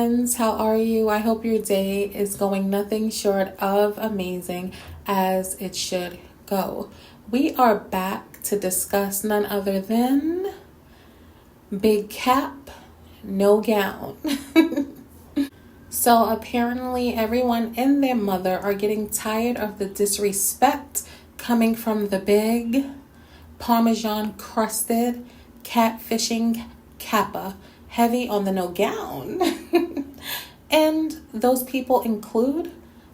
friends, how are you? I hope your day is going nothing short of amazing, as it should go. We are back to discuss none other than Big Cap, No Gown. So apparently everyone and their mother are getting tired of the disrespect coming from the big Parmesan crusted catfishing kappa, heavy on the no gown. And those people include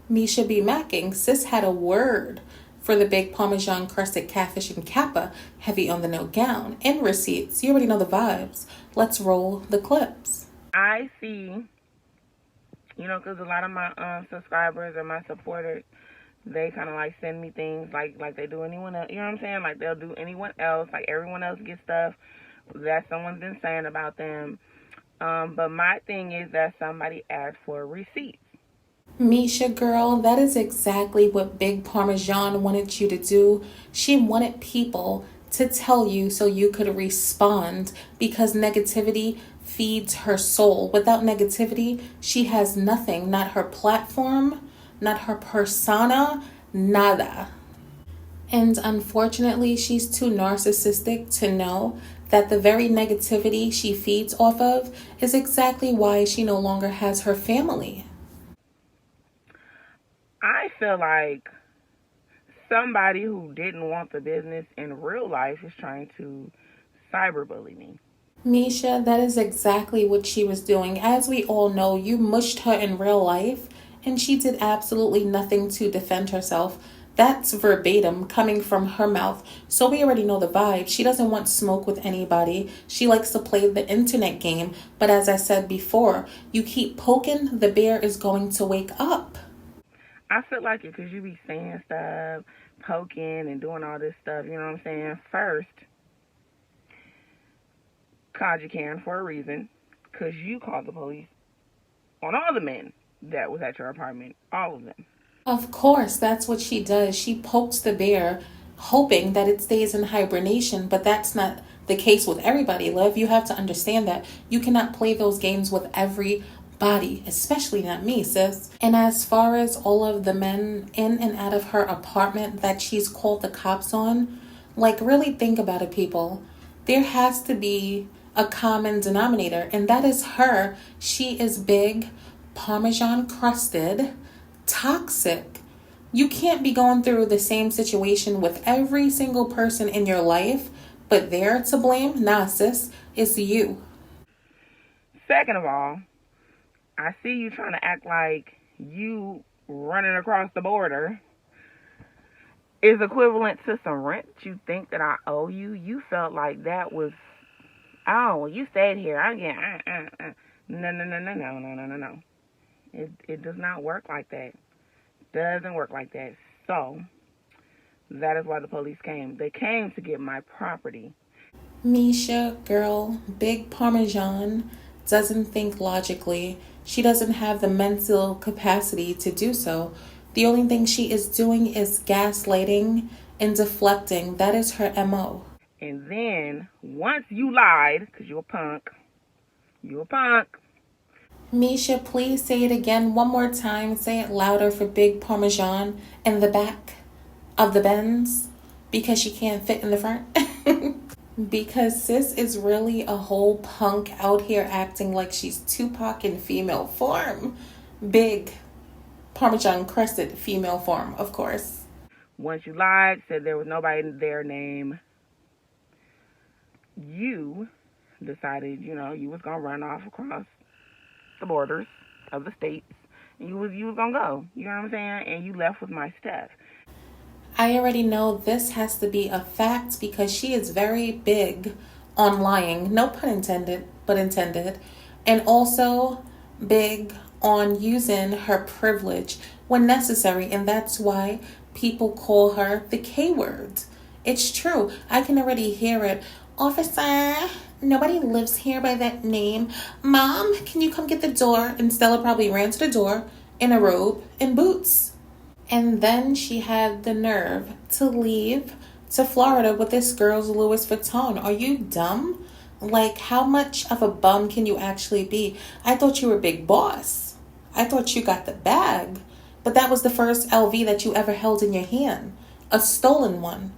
Misha B. Macking. Sis had a word for the big Parmesan crusted catfishing kappa, heavy on the no gown, and receipts. You already know the vibes. Let's roll the clips. I see, because a lot of my subscribers or my supporters, they kind of like send me things like they do anyone else. You know what I'm saying? Like they'll do anyone else. Like everyone else gets stuff that someone's been saying about them. But my thing is that somebody asked for receipts. Misha girl, that is exactly what Big Parmesan wanted you to do. She wanted people to tell you so you could respond, because negativity feeds her soul. Without negativity, she has nothing. Not her platform, not her persona, nada. And unfortunately, she's too narcissistic to know that the very negativity she feeds off of is exactly why she no longer has her family. I feel like somebody who didn't want the business in real life is trying to cyberbully me. Misha, that is exactly what she was doing. As we all know, you mushed her in real life, and she did absolutely nothing to defend herself. That's verbatim coming from her mouth. So we already know the vibe. She doesn't want smoke with anybody. She likes to play the internet game. But as I said before, you keep poking, the bear is going to wake up. I feel like it because you be saying stuff, poking and doing all this stuff, you know what I'm saying? First, called you Karen for a reason, because you called the police on all the men that was at your apartment, all of them. Of course, that's what she does. She pokes the bear, hoping that it stays in hibernation, but that's not the case with everybody, love. You have to understand that you cannot play those games with everybody, especially not me, sis. And as far as all of the men in and out of her apartment that she's called the cops on, like, really think about it, people. There has to be a common denominator, and that is her. She is big, Parmesan crusted, toxic. You can't be going through the same situation with every single person in your life, but they're to blame. Nah, sis, it's you. Second of all, I see you trying to act like you running across the border is equivalent to some rent you think that I owe you. You felt like that was, oh, you stayed here. No. It does not work like that. Doesn't work like that. So, that is why the police came. They came to get my property. Misha, girl, big Parmesan doesn't think logically. She doesn't have the mental capacity to do so. The only thing she is doing is gaslighting and deflecting. That is her MO. And then, once you lied, because you're a punk. Misha, please say it again one more time. Say it louder for Big Parmesan in the back of the Benz, because she can't fit in the front. Because sis is really a whole punk out here acting like she's Tupac in female form. Big Parmesan crusted female form, of course. Once you lied, said there was nobody there named you, decided, you was going to run off across the borders of the states. And you was going to go. You know what I'm saying? And you left with my stuff. I already know this has to be a fact, because she is very big on lying. No pun intended, but intended. And also big on using her privilege when necessary. And that's why people call her the K word. It's true. I can already hear it. Officer, nobody lives here by that name. Mom, can you come get the door? And Stella probably ran to the door in a robe and boots. And then she had the nerve to leave to Florida with this girl's Louis Vuitton. Are you dumb? Like, how much of a bum can you actually be? I thought you were big boss. I thought you got the bag. But that was the first LV that you ever held in your hand. A stolen one.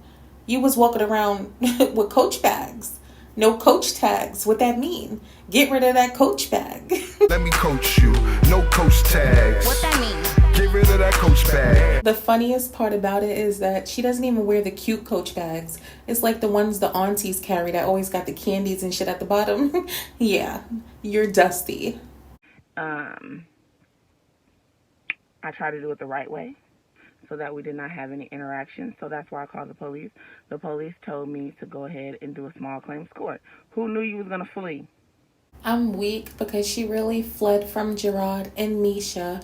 You was walking around with Coach bags. No Coach tags. What that mean? Get rid of that Coach bag. Let me coach you. No Coach tags. What that mean? Get rid of that Coach bag. The funniest part about it is that she doesn't even wear the cute Coach bags. It's like the ones the aunties carry that always got the candies and shit at the bottom. Yeah, you're dusty. I tried to do it the right way so that we did not have any interaction. So that's why I called the police. The police told me to go ahead and do a small claims court. Who knew you was going to flee? I'm weak because she really fled from Gerard and Misha.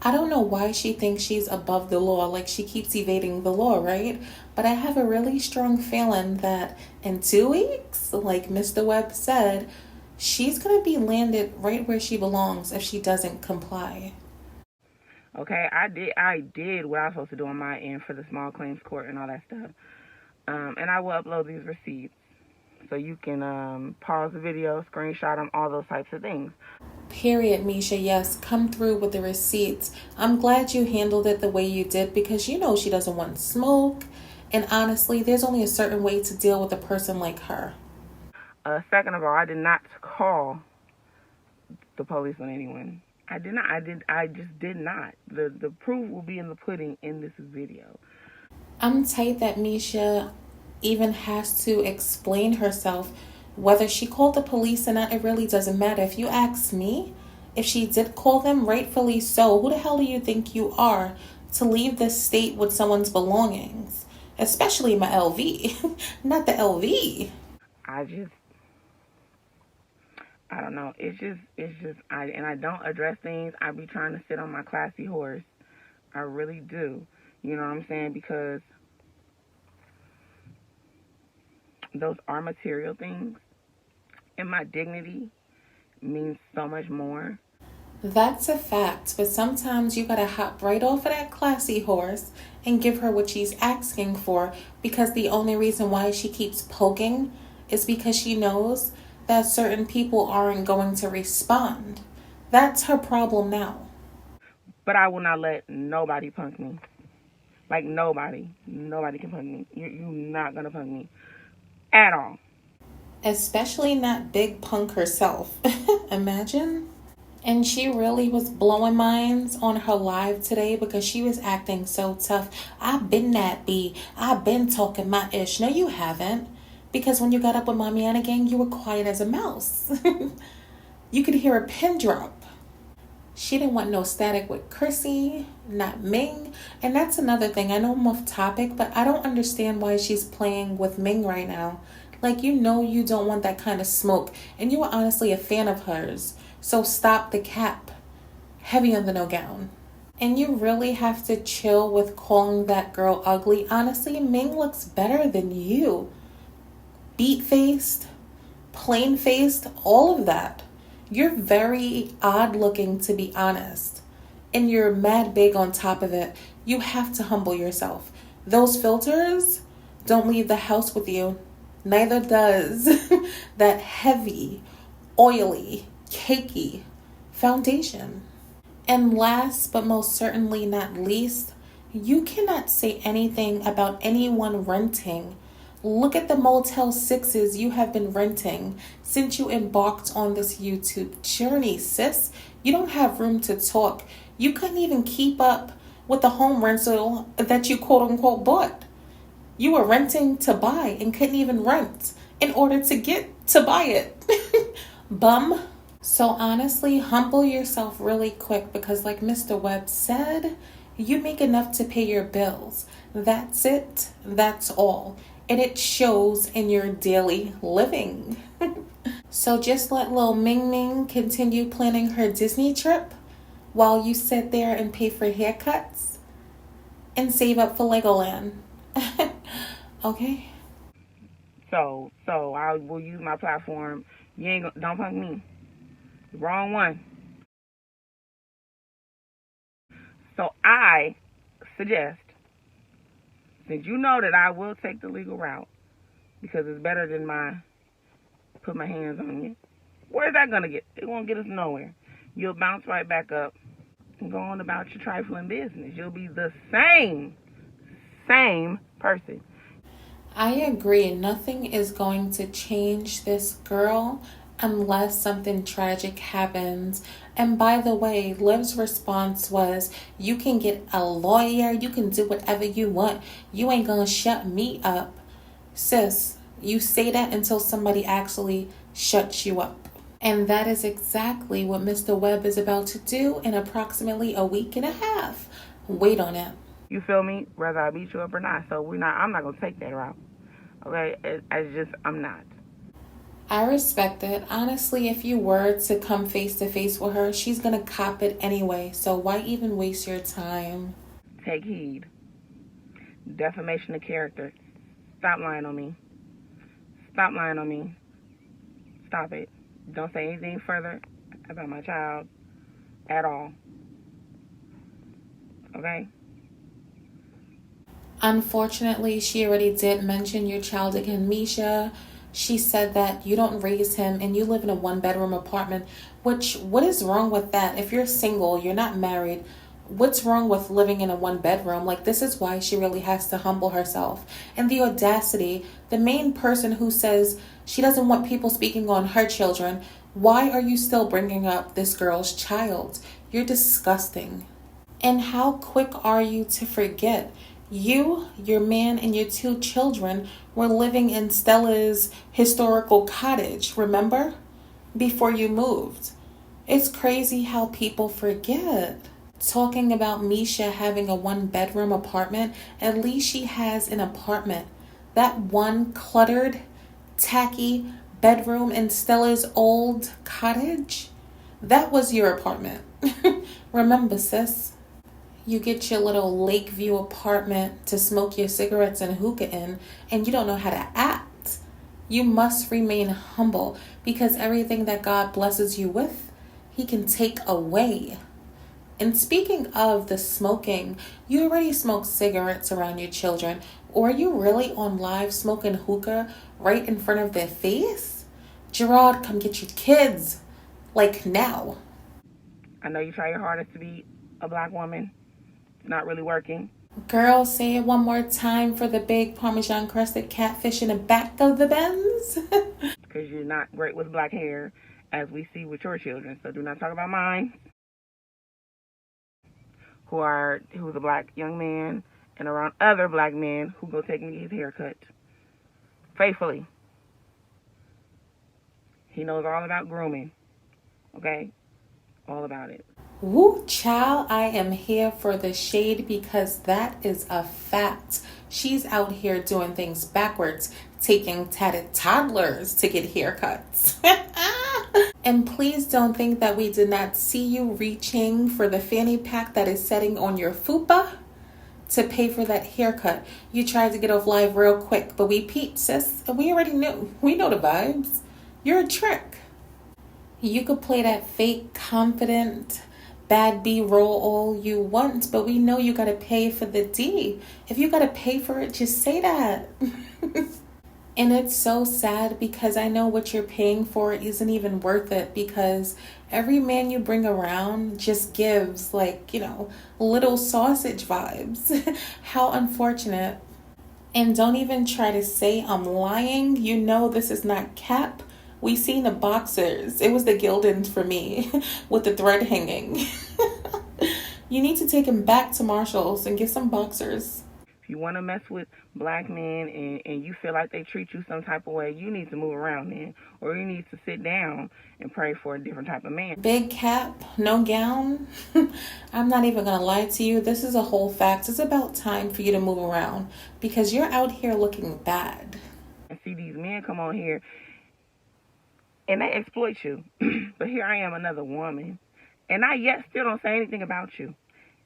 I don't know why she thinks she's above the law, like she keeps evading the law, right? But I have a really strong feeling that in 2 weeks, like Mr. Webb said, she's going to be landed right where she belongs if she doesn't comply. Okay, I did what I was supposed to do on my end for the small claims court and all that stuff. And I will upload these receipts so you can pause the video, screenshot them, all those types of things. Period, Misha. Yes, come through with the receipts. I'm glad you handled it the way you did because you know she doesn't want smoke. And honestly, there's only a certain way to deal with a person like her. Second of all, I did not call the police on anyone. I did not. I just did not. The proof will be in the pudding in this video. I'm tight that Misha even has to explain herself. Whether she called the police or not, it really doesn't matter. If you ask me, if she did call them, rightfully so, who the hell do you think you are to leave this state with someone's belongings? Especially my LV. Not the LV. I don't know. It's just, I don't address things. I be trying to sit on my classy horse. I really do. You know what I'm saying? Because those are material things. And my dignity means so much more. That's a fact, but sometimes you gotta hop right off of that classy horse and give her what she's asking for because the only reason why she keeps poking is because she knows that certain people aren't going to respond. That's her problem now. But I will not let nobody punk me. Like nobody. Nobody can punk me. You're not going to punk me. At all. Especially not Big Punk herself. Imagine. And she really was blowing minds on her live today because she was acting so tough. I've been that B. I've been talking my ish. No, you haven't. Because when you got up with Mamiana Gang, you were quiet as a mouse. You could hear a pin drop. She didn't want no static with Chrissy, not Ming. And that's another thing. I know I'm off topic, but I don't understand why she's playing with Ming right now. Like, you know you don't want that kind of smoke. And you were honestly a fan of hers. So stop the cap. Heavy on the no gown. And you really have to chill with calling that girl ugly. Honestly, Ming looks better than you. Beat-faced, plain-faced, all of that. You're very odd-looking, to be honest. And you're mad big on top of it. You have to humble yourself. Those filters don't leave the house with you. Neither does that heavy, oily, cakey foundation. And last but most certainly not least, you cannot say anything about anyone renting. Look at the Motel 6s you have been renting since you embarked on this YouTube journey, sis. You don't have room to talk. You couldn't even keep up with the home rental that you quote unquote bought. You were renting to buy and couldn't even rent in order to get to buy it. Bum. So honestly, humble yourself really quick because like Mr. Webb said, you make enough to pay your bills. That's it. That's all. And it shows in your daily living. So just let Lil Ming continue planning her Disney trip while you sit there and pay for haircuts and save up for Legoland. Okay? So I will use my platform. Don't punk me. The wrong one. So I suggest, since you know that I will take the legal route, because it's better than my put my hands on you. Where's that gonna get? It won't get us nowhere. You'll bounce right back up and go on about your trifling business. You'll be the same person. I agree. Nothing is going to change this girl unless something tragic happens. And by the way, Liv's response was, you can get a lawyer, you can do whatever you want. You ain't gonna shut me up. Sis, you say that until somebody actually shuts you up. And that is exactly what Mr. Webb is about to do in approximately a week and a half. Wait on it. You feel me? Whether I beat you up or not. So I'm not gonna take that route. Okay? I'm not. I respect it. Honestly, if you were to come face to face with her, she's gonna cop it anyway. So why even waste your time? Take heed. Defamation of character. Stop lying on me. Stop lying on me. Stop it. Don't say anything further about my child at all. Okay? Unfortunately, she already did mention your child again, Misha. She said that you don't raise him and you live in a 1-bedroom apartment. What is wrong with that? If you're single, you're not married, what's wrong with living in a 1-bedroom? Like, this is why she really has to humble herself. And the audacity, the main person who says she doesn't want people speaking on her children, why are you still bringing up this girl's child? You're disgusting. And how quick are you to forget? You, your man, and your 2 children were living in Stella's historical cottage, remember? Before you moved. It's crazy how people forget. Talking about Misha having a 1-bedroom apartment, at least she has an apartment. That one cluttered, tacky bedroom in Stella's old cottage, that was your apartment. Remember, sis? You get your little Lakeview apartment to smoke your cigarettes and hookah in, and you don't know how to act. You must remain humble, because everything that God blesses you with, He can take away. And speaking of the smoking, you already smoke cigarettes around your children, or are you really on live smoking hookah right in front of their face? Gerard, come get your kids. Like, now. I know you try your hardest to be a black woman. Not really working. Girl, say it one more time for the big Parmesan crusted catfish in the back of the Benz. Because you're not great with black hair, as we see with your children. So do not talk about mine. Who's a black young man and around other black men who go take me his haircut. Faithfully. He knows all about grooming. Okay? All about it. Woo, child, I am here for the shade because that is a fact. She's out here doing things backwards, taking tatted toddlers to get haircuts. And please don't think that we did not see you reaching for the fanny pack that is setting on your fupa to pay for that haircut. You tried to get off live real quick, but we peeped, sis, and we already knew. We know the vibes. You're a trick. You could play that fake, confident, bad B-roll all you want, but we know you gotta pay for the D. If you gotta pay for it, just say that. And it's so sad because I know what you're paying for isn't even worth it, because every man you bring around just gives, like, little sausage vibes. How unfortunate. And don't even try to say I'm lying. You know this is not cap. We seen the boxers. It was the Gildens for me with the thread hanging. You need to take him back to Marshall's and get some boxers. If you want to mess with black men and you feel like they treat you some type of way, you need to move around then. Or you need to sit down and pray for a different type of man. Big cap, no gown. I'm not even going to lie to you. This is a whole fact. It's about time for you to move around because you're out here looking bad. I see these men come on here and they exploit you. But here I am, another woman. And I yet still don't say anything about you.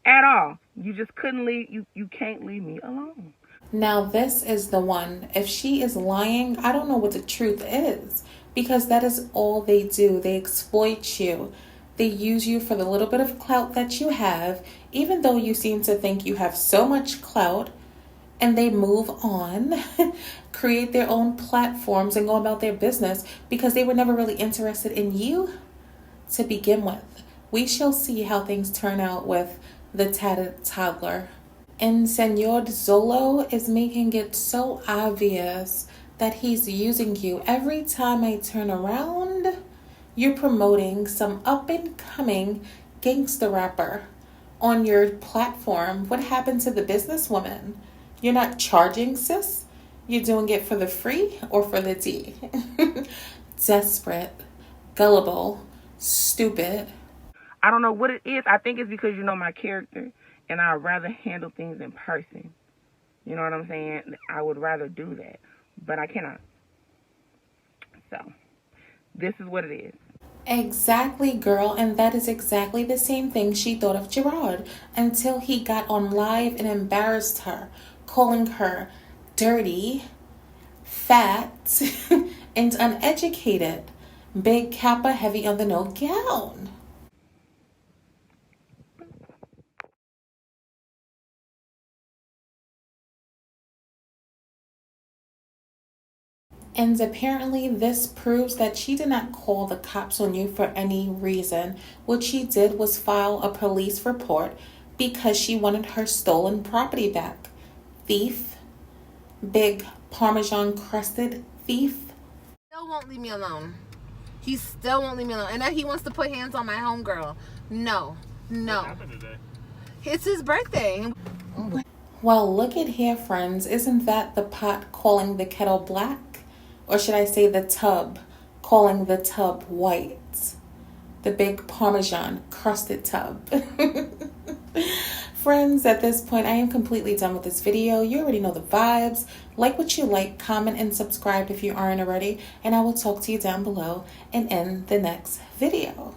At all. You just couldn't leave. You can't leave me alone. Now this is the one. If she is lying, I don't know what the truth is. Because that is all they do. They exploit you. They use you for the little bit of clout that you have. Even though you seem to think you have so much clout. And they move on. create their own platforms and go about their business because they were never really interested in you to begin with. We shall see how things turn out with the tatted toddler. And Senor Zolo is making it so obvious that he's using you. Every time I turn around, you're promoting some up-and-coming gangster rapper on your platform. What happened to the businesswoman? You're not charging, sis? You're doing it for the free or for the tea? Desperate, gullible, stupid. I don't know what it is. I think it's because you know my character, and I'd rather handle things in person. You know what I'm saying? I would rather do that, but I cannot. So, this is what it is. Exactly, girl, and that is exactly the same thing she thought of Gerard until he got on live and embarrassed her, calling her dirty, fat, and uneducated. Big Kappa, heavy on the no gown. And apparently this proves that she did not call the cops on you for any reason. What she did was file a police report because she wanted her stolen property back. Thief. Big Parmesan crusted thief. Still won't leave me alone. He still won't leave me alone. And now he wants to put hands on my homegirl. No. What happened today? It's his birthday. Well, look at here, friends. Isn't that the pot calling the kettle black? Or should I say the tub calling the tub white? The big Parmesan crusted tub. Friends, at this point, I am completely done with this video. You already know the vibes. Like what you like, comment, and subscribe if you aren't already. And I will talk to you down below and in the next video.